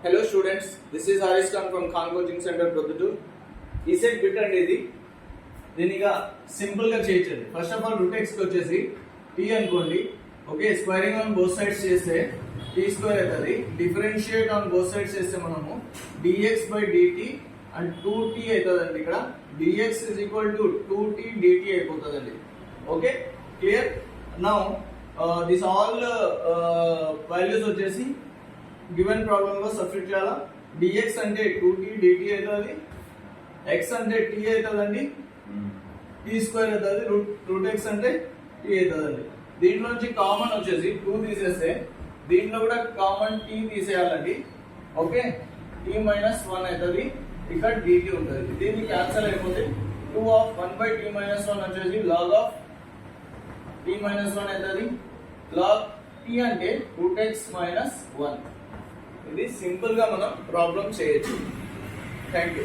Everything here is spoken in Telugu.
Hello students, this is Harish Khan from Khan Coaching Center Produttur. ఈ సెట్ బిట్ అండి ఇది. దీనిగా సింపుల్ గా చేయొచ్చు. First of all root x కి వచ్చేసి t అనుకోండి. Okay, squaring on both sides చేస్తే t స్క్వేర్ అవుతుంది. డిఫరెన్షియేట్ ఆన్ బోత్ సైడ్స్ చేస్తే మనము dx/dt అండ్ 2t అవుతుందండి. ఇక్కడ dx is equal to 2t dt అయిపోతుందండి. Okay, clear? Now this all values వచ్చేసి గివెన్ ప్రాబ్లమ్ లో సబ్స్టిట్యూట్ చేయాలా. dx అంటే 2t dt అవుతుంది, x అంటే t అవుతుందండి, t స్క్వేర్ అవుతుంది, రూట్ x అంటే t అవుతుందండి. దీంట్లో నుంచి కామన్ వచ్చేసి 2 తీసేస్తే దీంట్లో కూడా కామన్ t తీసేయాలండి. ఓకే, t మైనస్ 1 అవుతుంది, ఇక్కడ dt ఉంటుంది. దీన్ని క్యాన్సిల్ అయిపోతే 2 ఆఫ్ 1/t మైనస్ 1 వచ్చేసి log ఆఫ్ t మైనస్ 1 అవుతుంది. log t అంటే రూట్ x మైనస్ 1. ఇది సింపుల్ గా మనం ప్రాబ్లం చేయొచ్చు. Thank you.